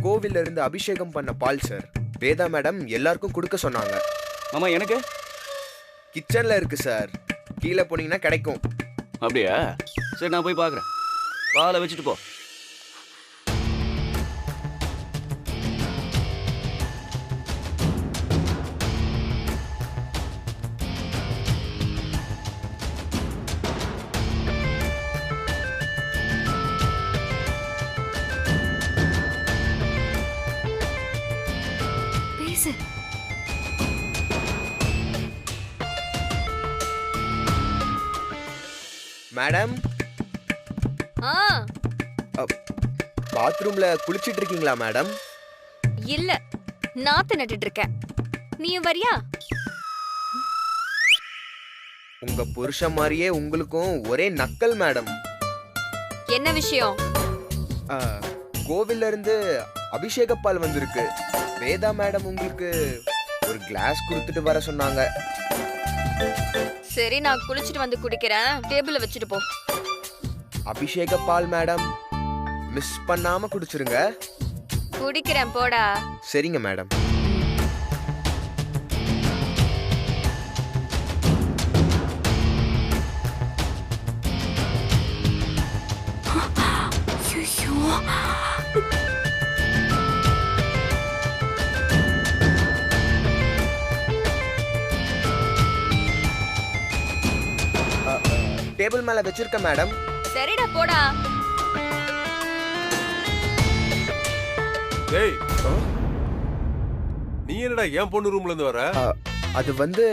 கோவில்ல இருந்து அபிஷேகம் பண்ண பால் சார். வேதா மேடம் எல்லாருக்கும் கொடுக்க சொன்னாங்க. மாமா எனக்கு கிச்சன்ல இருக்கு சார், கீழே போனீங்கன்னா கிடைக்கும். அப்படியா? சரி நான் போய் பார்க்குறேன். பாலை வச்சுட்டு போ. மேடம், பாத்ரூம்ல குளிச்சிட்டு இருக்கீங்களா மேடம்? இல்ல, நாத்து நட்டுட்டு இருக்கேன். நீயும் வரியா? உங்க புருஷன் மாதிரியே உங்களுக்கும் ஒரே நக்கல் மேடம். என்ன விஷயம்? கோவில்ல இருந்து அபிஷேக பால் வந்திருக்கு. வேதா மேடம் உங்களுக்கு ஒரு கிளாஸ் கொடுத்துட்டு வர சொன்னாங்க. சரி, நான் குளிச்சிட்டு வந்து குடிக்கிறேன். டேபிள்ல வச்சுட்டு போ. அபிஷேக பால் மேடம், மிஸ் பண்ணாம குடிச்சிருங்க. குடிக்கிறேன், போடா. சரிங்க மேடம். டேபிள் மேல வச்சிருக்க மேடம். சரிடா, போடா. டேய், நீ என்னடா என் பொண்ணு ரூம்ல இருந்து வர? அது வந்து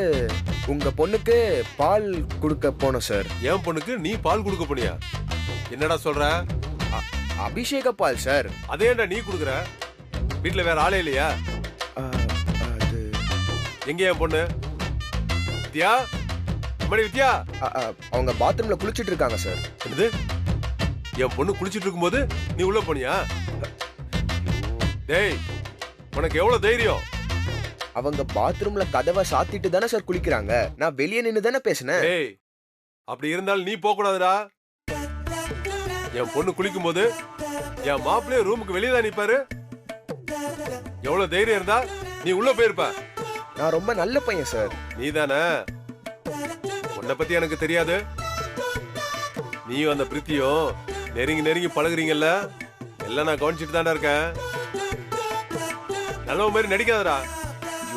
உங்க பொண்ணுக்கு பால் கொடுக்க போனோம் சார். என் பொண்ணுக்கு நீ பால் கொடுக்க போனியா? என்னடா சொல்ற? அபிஷேக பால் சார். அதேண்டா நீ குடுக்குற? வீட்ல வேற ஆளே இல்லையா? அது எங்க என் பொண்ணு? வித்யா, வித்யா, அவங்க பாத்ரூம்ல குளிச்சிட்டு இருக்காங்க சார். என்னது? என் பொண்ணு குளிச்சிட்டு இருக்கும்போது நீ உள்ள போனியா? டேய், உனக்கு எவ்வளவு தைரியம்? அவங்க பாத்ரூம்ல கதவை சாத்திட்டு தானே சார் குளிக்கிறாங்க. நான் வெளியே நின்னு தானே பேசினேன். டேய், அப்படி இருந்தாலும் நீ போக கூடாதுடா. என் பொண்ணு குளிக்கும் போது என் மாப்பிள்ளைய ரூமுக்கு வெளியே தான் நிப்பாரு. எவ்வளவு தைரியம் இருந்தா நீ உள்ள போயிருப்ப. நான் ரொம்ப நல்ல பையன் சார். நீ தானே? உன்னை பத்தி எனக்கு தெரியாது. நீயும் அந்த பிரித்தியும் நெருங்கி நெருங்கி பழகுறீங்கல்ல, எல்லாம் நான் கவனிச்சுட்டு தானே இருக்கேன். நல்ல மாதிரி நடிக்காதடா.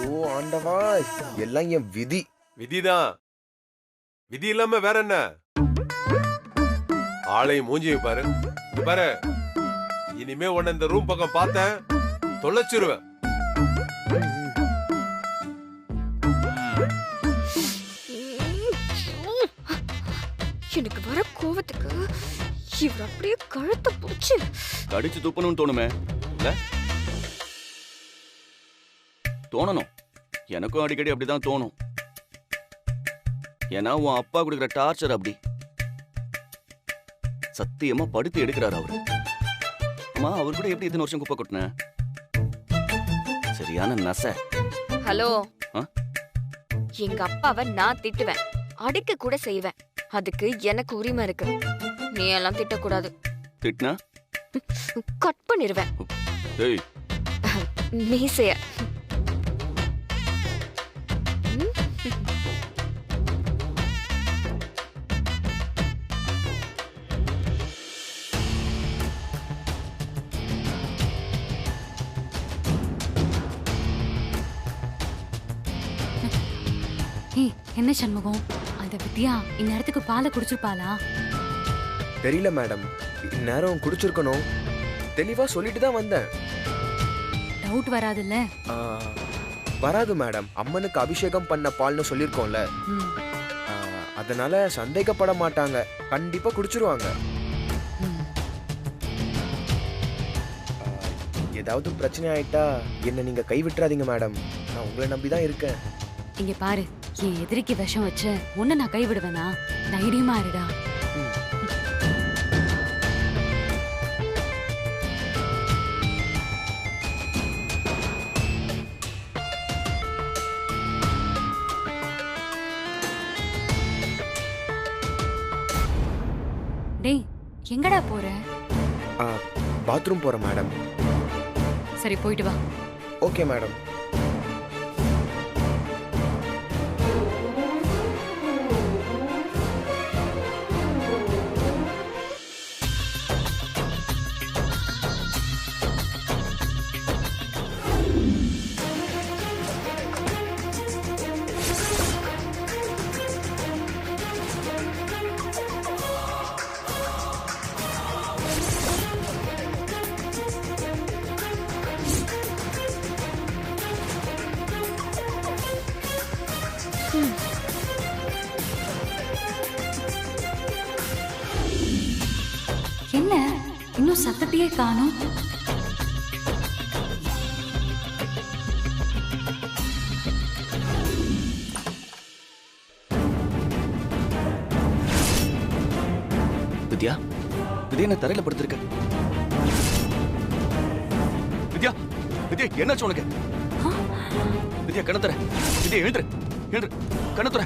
ஐயோ ஆண்டவா, எல்லாம் என் விதி. விதிதான். விதி இல்லாம வேற என்ன? ஆளையும் மூஞ்சியும் பாரு. பாரு, இனிமே உன்னை இந்த ரூம் பக்கம் பார்த்தேன் தொலைச்சிருவேன். எனக்கு வர கோவத்துக்கு இவர் அப்படியே கழுத்தை பிடிச்சு கடிச்சு துப்பணும்னு தோணுமே இல்ல? தோணணும். எனக்கும் அடிக்கடி அப்படிதான் தோணும். ஏன்னா உன் அப்பா கொடுக்குற டார்ச்சர் அப்படி. சத்தியமா படுத்து எடுக்கிறாரு அவரு. அம்மா, அவர் கூட எப்படி இத்தனை வருஷம் குப்பை கொட்டின? சரியான நச. ஹலோ, எங்க அப்பாவை நான் திட்டுவேன், அடிக்க கூட செய்வேன். அதுக்கு எனக்கு உரிமை இருக்கு. நீ எல்லாம் திட்டக்கூடாது. திட்டினா கட் பண்ணிருவேன் ஏய் மீசைய. என்ன சண்முகம், அந்த வித்யா இந்நேரத்துக்கு பாலை குடிச்சிருப்பாளா? தெரியல மேடம், இந்நேரம் குடிச்சிருக்கணும். தெளிவா சொல்லிட்டு தான் வந்தேன். டவுட் வராதுல்ல? வராது மேடம். அம்மனுக்கு அபிஷேகம் பண்ண பால்னு சொல்லிருக்கோம்ல, அதனால சந்தேகப்பட மாட்டாங்க. கண்டிப்பா குடிச்சிருவாங்க. ஏதாவது பிரச்சனை ஆயிட்டா என்ன நீங்க கைவிட்டுறாதீங்க மேடம். நான் உங்களை நம்பிதான் இருக்கேன். இங்க பாரு, என் எதிரிக்கு விஷம் வச்ச உன்னை நான் கைவிடுவேனா? தைரியமா இருடா. டேய், எங்கடா போற? பாத்ரூம் போறேன் மேடம். சரி போயிட்டு வா. Okay madam. என்ன இன்னும் சத்தத்தையே காணோம்? வித்யா, வித்யா என்ன தரையில படுத்திருக்க? வித்யா, வித்யா என்னாச்சு உனக்கு? வித்யா கண்ணத்தர, வித்யா எழுந்துரு, எழுந்துரு, கண்ணத்துற.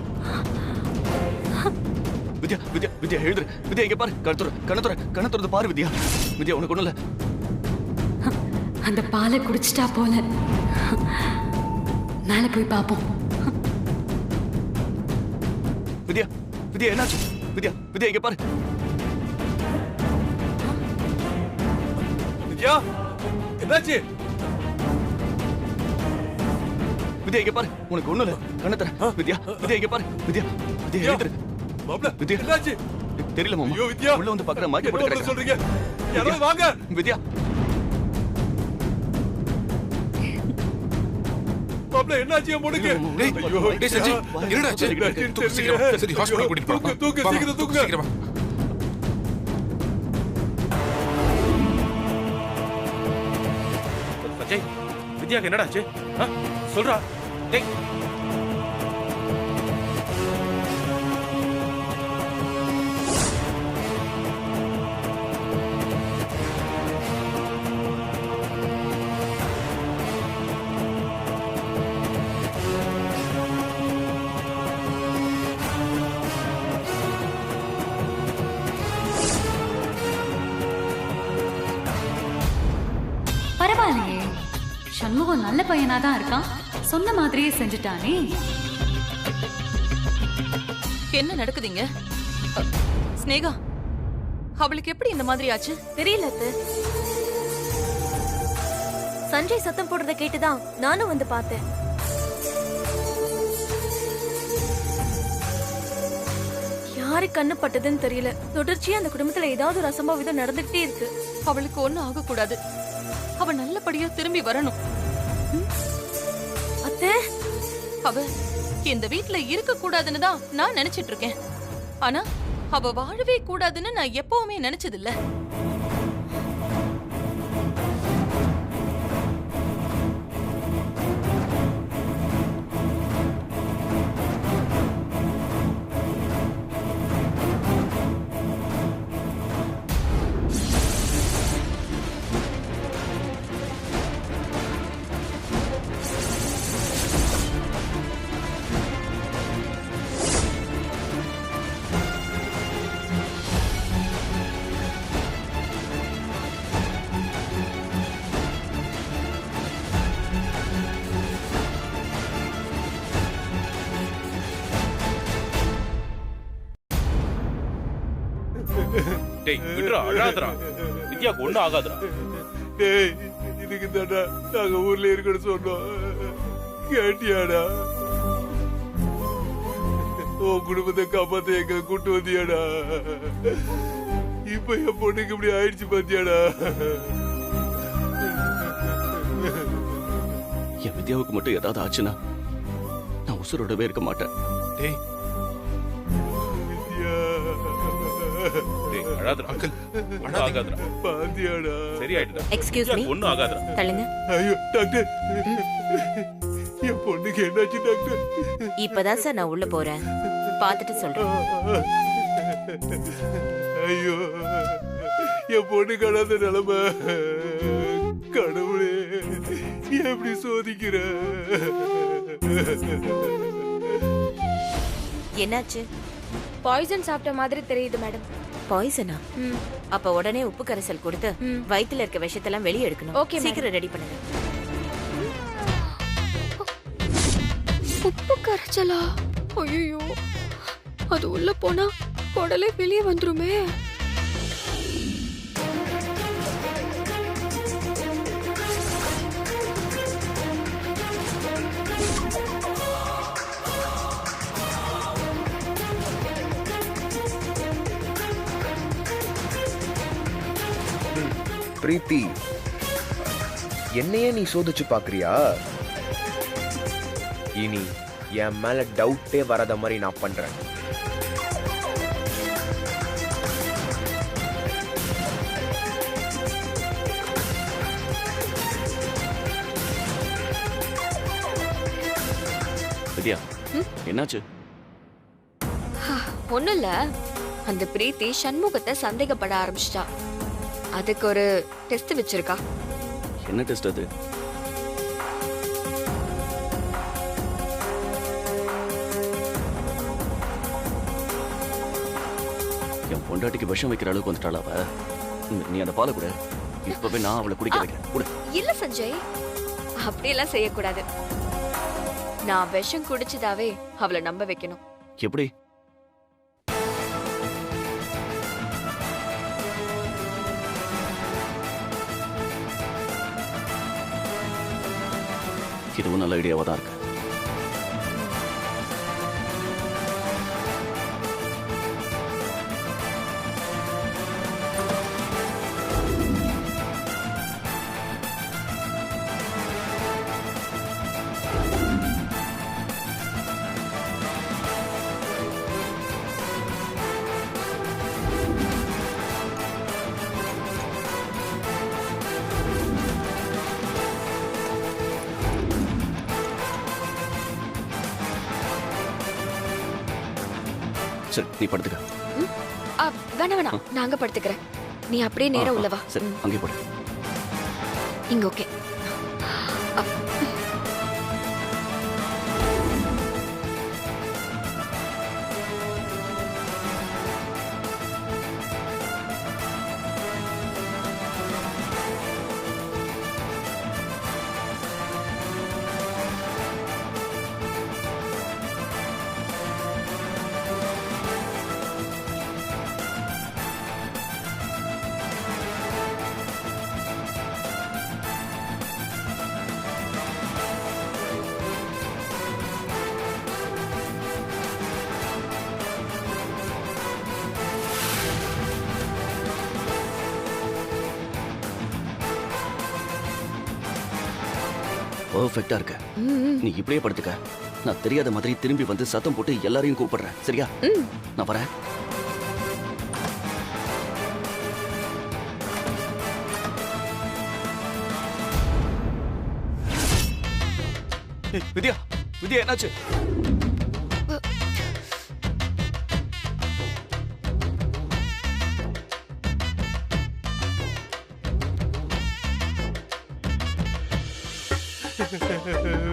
வித்யா, வித்யா, வித்யா எழுந்துரு, வித்யா இங்க பாரு, கண்ணத்துற, கண்ணத்துற, கண்ணத்துறது பாரு வித்யா. வித்யா உனக்கு ஒண்ணும் இல்ல. அந்த பாலை குடிச்சிட்டா போல. மேல போய் பாப்போம். வித்யா, வித்யா என்னாச்சு? வித்யா, வித்யா இங்க பாரு. வித்யா என்னாச்சு? வித்யா இங்க பாரு, உனக்கு ஒண்ணும் இல்ல. கண்ணத்துற, வித்யா, வித்யா இங்க பாரு, வித்யா, வித்யா எழுந்துரு. மாப்ள வித்யா என்னாச்சு? தெரியல மாமா. ஐயோ வித்யா, உள்ள வந்து பாக்குற மாட்டி என்ன போட்டு மாப்ள கிடக்கு. சொல்றீங்க? யாராவது வாங்க. வித்யா, மாப்ள என்னாச்சு என் பொண்ணுக்கு? டேய், ஐயோ டேய் சஞ்சய், என்னடா ஆச்சு? என்னாச்சுன்னு தூக்கு சீக்கிரம் தெரியல. சரி ஹாஸ்பிடல் கூட்டிட்டு போலாம். தூக்கு, தூக்கு, வா, சீக்கிரம் தூக்கு, தூக்கு. சீக்கிரம் வா. சஞ்சய், வித்யாக்கு என்னடா ஆச்சு? சொல்றா. டேய், பரவாயில்லையே, சண்முகம் நல்ல பையனா தான் இருக்கான். சொன்ன மாதிரியே செஞ்சுட்டானே. என்ன நடக்குதுங்க? ஸ்னேகா, அவளுக்கு எப்படி இந்த மாதிரி ஆச்சு? தெரியல அத்தை. சஞ்சய் சத்தம் போடுறத கேட்டுதான் நானும் வந்து பார்த்தேன். யாரு கண்ணு பட்டதுன்னு தெரியல. தொடர்ச்சியா அந்த குடும்பத்துல ஏதாவது ஒரு அசம்பாவிதம் நடந்துகிட்டே இருக்கு. அவளுக்கு ஒண்ணும் ஆக கூடாது. அவ நல்லபடியா திரும்பி வரணும். அத்தை, அவ இந்த வீட்ல இருக்க கூடாதுன்னு தான் நான் நினைச்சிட்டு இருக்கேன். ஆனா அவ வாழவே கூடாதுன்னு நான் எப்பவுமே நினைச்சது இல்ல. டேய் விட்றா, அழாதடா. வித்யாக்கு ஒண்ணும் ஆகாதுடா. டேய், இதுக்கு தாண்டா நாங்க ஊர்ல இருக்கணும் சொன்னோம். கேட்டியாடா? உன் குடும்பத்தை காப்பாத்த எங்க கூட்டு வந்தியாடா? இப்ப என் பொண்ணுக்கு இப்படி ஆயிடுச்சு பாத்தியாடா? என் வித்யாவுக்கு மட்டும் ஏதாவது ஆச்சுன்னா நான் உசுரோடவே இருக்க மாட்டேன். டேய், டேய் அழாதடா. அங்கிள், ஒண்ணும் ஆகாதுடா. பாத்தியாடா? சரியாயிடுடா. எக்ஸ்கியூஸ் மீ, வித்யாக்கு ஒண்ணும் ஆகாதுடா. தள்ளுங்க. ஐயோ டாக்டர், என் பொண்ணுக்கு என்னாச்சு டாக்டர்? இப்பதான் சார் நான் உள்ள போறேன், பார்த்துட்டு சொல்றேன். ஐயோ, என் பொண்ணு காணாத நிலைமை. கடவுளே, எப்படி சோதிக்கிற? என்னாச்சு? பாய்சன் சாப்பிட்ட மாதிரி தெரியுது மேடம். பாய்சனா? ம். அப்ப உடனே உப்பு கரைசல் கொடுத்து வயித்துல இருக்க விஷத்தெல்லாம் வெளியே எடுக்கணும். Okay, madam. சீக்கிரம் ரெடி பண்ணுங்க. உப்பு கரைச்சலா? ஐயோ, அது உள்ள போனா குடலே வெளியே வந்துருமே. பிரீத்தி, என்னையே நீ சோதிச்சு பாக்குறியா? இனி என் மேல டவுட்டே வராத மாதிரி நான் பண்றேன். வித்யா, என்னாச்சு? ஒண்ணும் இல்ல, அந்த பிரீத்தி சண்முகத்தை சந்தேகப்பட ஆரம்பிச்சிட்டா. அதுக்கு ஒரு டெஸ்ட் வச்சிருக்கா. என்ன டெஸ்ட் அது? என் பொண்டாட்டிக்கு விஷம் வைக்கிற அளவுக்கு வந்துட்டாளா அவ? நீ அந்த பாலை கூட இப்பவே நான் அவளை குடிக்க வைக்கிறேன். கூட இல்ல சஞ்சய், அப்படியெல்லாம் செய்யக்கூடாது. நான் விஷம் குடிச்சதாவே அவளை நம்ப வைக்கணும். எப்படி? இதுவும் நல்ல ஐடியாவா தான் இருக்கு. சரி, நீ படுத்துக்க. வேணாம் வேணாம், நான் அங்க படுத்துக்கிறேன். நீ அப்படியே நேரா உள்ள வா. சரி, அங்கே போடு. இங்க ஓகே. பர்ஃபெக்ட்டா இருக்க. நீ இப்படியே படுத்துக்க. நான் தெரியாத மாதிரி திரும்பி வந்து சத்தம் போட்டு எல்லாரையும் கூப்பிடுறேன். சரியா? நான் வரேன். வித்யா, வித்யா என்னாச்சு?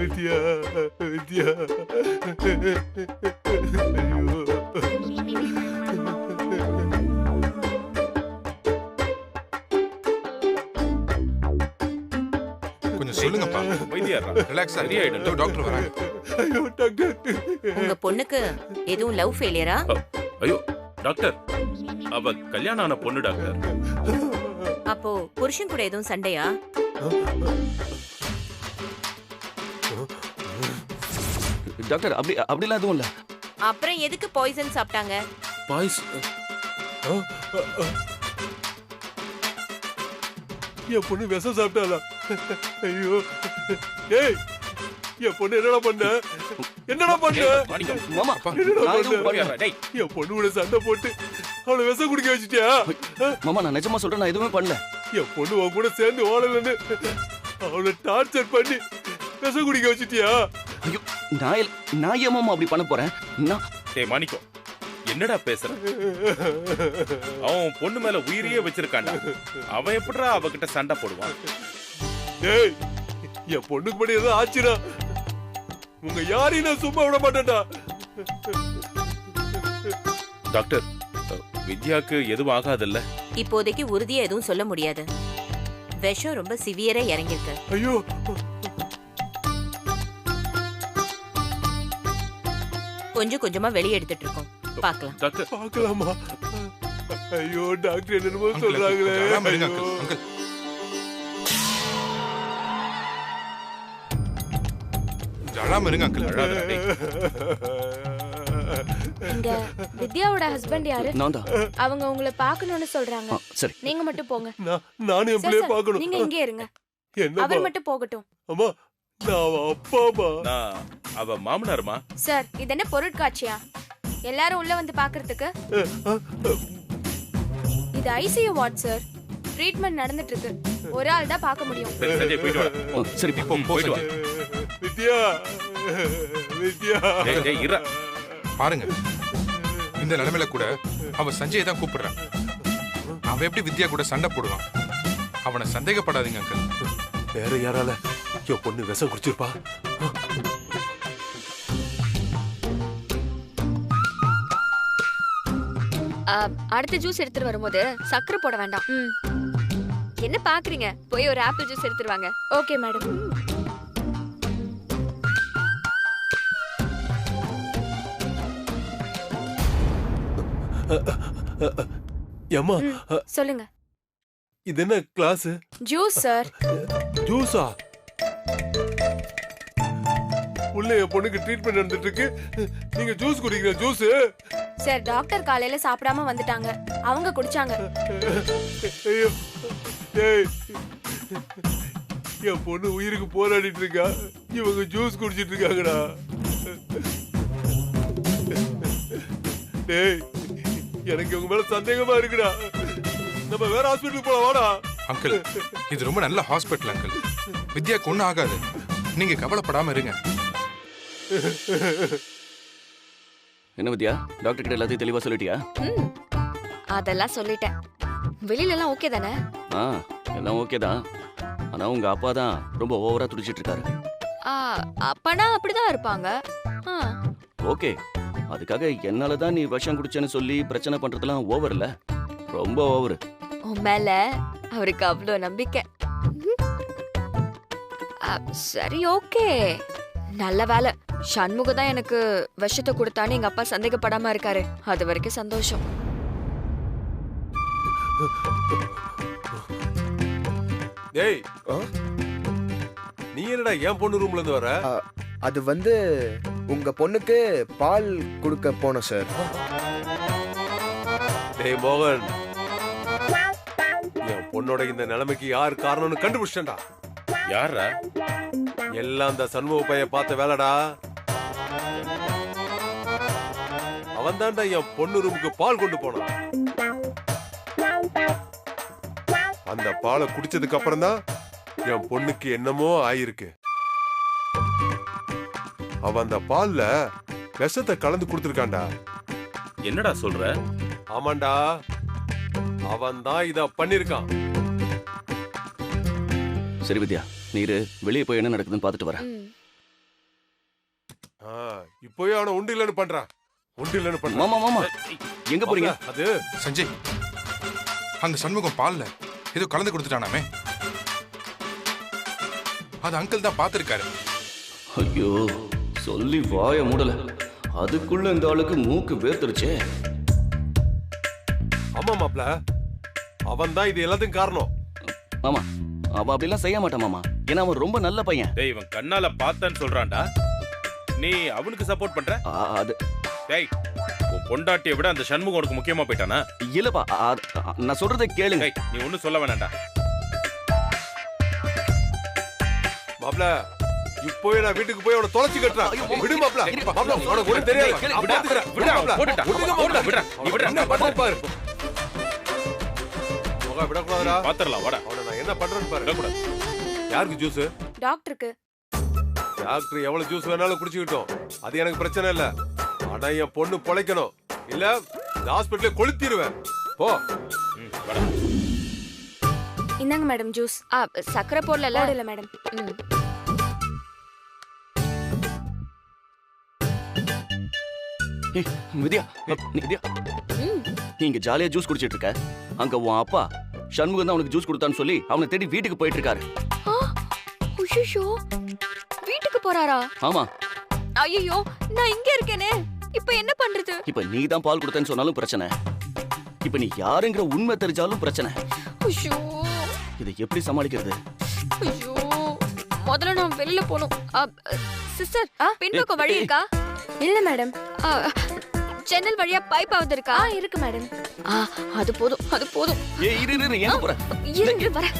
வித்யா, வித்யா, கொஞ்சம் சொல்லுங்கப்பா. வைத்தியர் ரிலாக்ஸ் சரி ஆயிடும். டாக்டர் வராங்க. ஐயோ டாக்டர். உங்க பொண்ணுக்கு எதுவும் லவ் ஃபெயிலியரா? ஐயோ டாக்டர், அவ கல்யாணம் ஆன பொண்ணு டாக்டர். அப்போ புருஷன் கூட எதுவும் சண்டையா? டாக்டர், அப்படிலாம் எதுவும் இல்ல. அப்புறம் எதுக்கு பாய்சன் சாப்பிட்டாங்க? பாய்ஸ் என் பொண்ணு விஷம் சாப்பிட்டாளா? ஐயோ, ஏய், என் பொண்ணு என்னடா பண்ண? என்னடா பண்ண? மாமா, நான் எதுவும் பண்ணல. டேய், என் பொண்ணு கூட சண்டை போட்டு அவளை விஷம் குடிக்க வச்சுட்டியா? மாமா, நான் நிஜமா சொல்றேன், நான் எதுவுமே பண்ணல. என் பொண்ணு உன் கூட சேர்ந்து ஓடலன்னு அவளை டார்ச்சர் பண்ணி விஷம் குடிக்க வச்சுட்டியா? ஐயோ, நான் ஏன் மாமா அப்படி பண்ண போறேன்? நான் டேய் மாணிக்கம், என்னடா பேசுற? அவன் பொண்ணு மேல உயிரையே வச்சிருக்கான்டா. அவன் எப்படிடா அவகிட்ட சண்டை போடுவான்? டேய், என் பொண்ணுக்கு படி ஏதோ ஆச்சுடா, உங்க யாரையும் நான் சும்மா விட மாட்டேன்டா. டாக்டர், வித்யாக்கு எதுவும் ஆகாதுல்ல? இப்போதைக்கு உறுதியா எதுவும் சொல்ல முடியாது. விஷம் ரொம்ப சிவியரா இறங்கிருக்கு. ஐயோ, கொஞ்சம் கொஞ்சமா வெளியே எடுத்துட்டு இருக்கோம். பார்க்கலாம். டாக்டர் பார்க்கலாமா? ஐயோ டாக்டர் என்னமோ அங்கிள், சொல்றாங்களே. கொஞ்சம் அழாம இருங்க, ஐயோ. அங்கிள். அங்கிள், கொஞ்சம் அழாம இருங்க அங்கிள். அழாதடா, டேய். இங்க வித்யாவோட ஹஸ்பண்ட் யாரு? நான் தான். அவங்க உங்களை பார்க்கணும்னு சொல்றாங்க. சரி. நீங்க மட்டும் போங்க. நானும் என் பிள்ளைய சார், பார்க்கணும். நீங்க இங்கே இருங்க. என்னப்பா? அவர் மட்டும் போகட்டும். அம்மா, நான் அவ அப்பாமா. நான் அவ மாமனாருமா? சார், இது என்ன பொருட்காட்சியா? எல்லாரும் உள்ள வந்து பார்க்கிறதுக்கு? இது ஐசியூ வார்ட் சார். ட்ரீட்மெண்ட் நடந்துட்டு இருக்கு. ஒரு ஆள் தான் பார்க்க முடியும். சரி சஞ்சய் போயிட்டு வா. சரி இப்போ போ போயிட்டு வா. சஞ்சய். வித்யா, வித்யா. டேய், டேய், இருடா. பாருங்க, இந்த நிலைமையில கூட அவன் சஞ்சயை தான் கூப்பிடுறான். அவன் எப்படி வித்யா கூட சண்டை போடுவான்? அவனை சந்தேகப்படாதீங்க அங்கிள். வேற யாரால என் பொண்ணு விஷம் குடிச்சிருப்பா? அடுத்த ஜூஸ் எடுத்துட்டு வரும்போது சக்கரை போட வேண்டாம். என்ன பாக்குறீங்க? போய் ஒரு ஆப்பிள் ஜூஸ் எடுத்துட்டு வாங்க. Okay madam. ஏம்மா, சொல்லுங்க. இது என்ன கிளாஸ்? Juice sir. ஜூஸா? உள்ள என் பொண்ணுக்கு ட்ரீட்மெண்ட் நடந்துட்டு இருக்கு, நீங்க ஜூஸ் குடிக்கிற? ஜூஸ்? சார், டாக்டர் காலையில சாப்பிடாம வந்துட்டாங்க. அவங்க குடிச்சாங்க. ஐயோ, ஏய், என் பொண்ணு உயிருக்கு போராடிட்டு இருக்கா, இவங்க ஜூஸ் குடிச்சிட்டு இருக்காங்கடா. டேய், எனக்கு உங்க மேல சந்தேகமா இருக்குடா. நம்ம வேற ஹாஸ்பிட்டலுக்கு போலாம், வாடா. அங்கிள், இது ரொம்ப நல்ல ஹாஸ்பிட்டல் அங்கிள். வித்யாக்கு ஒன்றும் ஆகாது. நீங்க கவலைப்படாம இருங்க. என்ன வித்யா, டாக்டர் கிட்ட எல்லாத்தையும் தெளிவா சொல்லிட்டியா? அதெல்லாம் சொல்லிட்டேன். வெளியில எல்லாம் ஓகே தானே? ஆ, எல்லாம் ஓகே தான். ஆனா உங்க அப்பா தான் ரொம்ப ஓவரா துடிச்சிட்டு இருக்காரு. அப்பனா அப்படிதான் இருப்பாங்க. ஓகே, அதுக்காக என்னால தான் நீ விஷம் குடிச்சேன்னு சொல்லி பிரச்சனை பண்றதெல்லாம் ஓவர் இல்ல, ரொம்ப ஓவர். உன் மேல அவருக்கு அவ்வளோ நம்பிக்கை. சரி, ஓகே, நல்ல வேலை. சண்முக தான் எனக்கு விஷத்தை கொடுத்தான்னு எங்க அப்பா சந்தேகப்படாம இருக்காரு. அது வரைக்கும் சந்தோஷம். டேய், நீ என்னடா என் பொண்ணு ரூம்ல இருந்து வர? அது வந்து உங்க பொண்ணுக்கு பால் கொடுக்க போனோம் சார். டேய் மோகன், என் பொண்ணோட இந்த நிலைமைக்கு யார் காரணம்னு கண்டுபிடிச்சேன்டா. யாரா? எல்லாம் அந்த சண்முக பைய பார்த்த வேலைடா. அவன் தான்டா என் பொண்ணு ரூமுக்கு பால் கொண்டு போனான். அந்த பாலை குடிச்சதுக்கு அப்புறம் தான் என் பொண்ணுக்கு என்னமோ ஆயிருக்கு. அவன் அந்த பால்ல விஷத்தை கலந்து கொடுத்திருக்கான்டா. என்னடா சொல்ற? ஆமாண்டா, அவன் தான் இத பண்ணிருக்கான். சரி வித்யா, நீரு வெளியே போய் என்ன நடக்குதுன்னு பார்த்துட்டு வரேன். இப்போயே அவனை உண்டு இல்லைன்னு பண்றான். உண்டு இல்லைன்னு பண்றான். மாமா மாமா, எங்க போறீங்க? அது சஞ்சய், அந்த சண்முகம் பால்ல ஏதோ கலந்து கொடுத்துட்டானாமே. அது அங்கிள் தான் பார்த்திருக்காரு. ஐயோ, சொல்லி வாய மூடல, அதுக்குள்ள இந்த ஆளுக்கு மூக்கு வேர்த்துருச்சே. ஆமா மாப்ள, அவன் தான் இது எல்லாத்துக்கும் காரணம். மாமா, அவன் அப்படிலாம் செய்ய மாட்டான் மாமா, ஏன்னா அவன் ரொம்ப நல்ல பையன். டேய், இவன் கண்ணால பார்த்தேன்னு சொல்றான்டா. நீ அவனுக்கு சப்போர்ட் பண்ற? அது டேய், உன் பொண்டாட்டியை விட அந்த சண்முகம் உனக்கு முக்கியமா போயிட்டானா? இல்லப்பா, நான் சொல்றதை கேளுங்க. டேய், நீ ஒன்னும் சொல்ல வேணாம்டா. மாப்ள, இப்போயே நான் வீட்டுக்கு போய் அவனை தொலைச்சு கட்டுறான். விடு மாப்ள. மாப்ள, உனக்கு ஒண்ணும் தெரியாது. விடா, விடா, போட்டுட்டா. விடுங்க விடா, நீ விடா. என்ன பண்ற பாரு. மகா விடக்கூடாதுடா. பாத்துறலாம், வாடா. அவனை நான் என்ன பண்றேன்னு பாரு. விடக்கூடாது. யாருக்கு ஜூஸ்? டாக்டருக்கு. டாக்டர் எவ்வளவு ஜூஸ் வேணாலும் குடிச்சுக்கிட்டோம், அது எனக்கு பிரச்சனை இல்ல. ஆனா என் பொண்ணு பொழைக்கணும், இல்ல இந்த ஹாஸ்பிட்டலே கொளுத்திடுவேன். போ. வாடா. இந்தாங்க மேடம் ஜூஸ். சக்கரை போடல. போடல மேடம். வித்யா, வித்யா, நீ இங்க ஜாலியா ஜூஸ் குடிச்சிட்டு இருக்க. அங்க உன் அப்பா சண்முகம் தான் அவனுக்கு ஜூஸ் கொடுத்தான்னு சொல்லி அவனை தேடி வீட்டுக்கு போயிட்டு இருக்காரு. உஷுஷோ வீட்டுக்கு போறாரா? ஆமா. ஐயோ நான் இங்க இருக்கேனே, இப்ப என்ன பண்றது? இப்ப நீ தான் பால் கொடுத்தேன்னு சொன்னாலும் பிரச்சனை. இப்ப நீ யாருங்கிற உண்மை தெரிஞ்சாலும் பிரச்சனை. ஐயோ இதை எப்படி சமாளிக்கிறது? ஐயோ முதல்ல நான் வெளியில போணும். சிஸ்டர், பின்பக்கம் வழி இருக்கா? இல்ல மேடம். ஜன்னல் வழியா பைப் வந்திருக்கா? இருக்கு மேடம். அது போதும், அது போதும். ஏய் இரு இரு, எங்க போற? இரு வரேன்.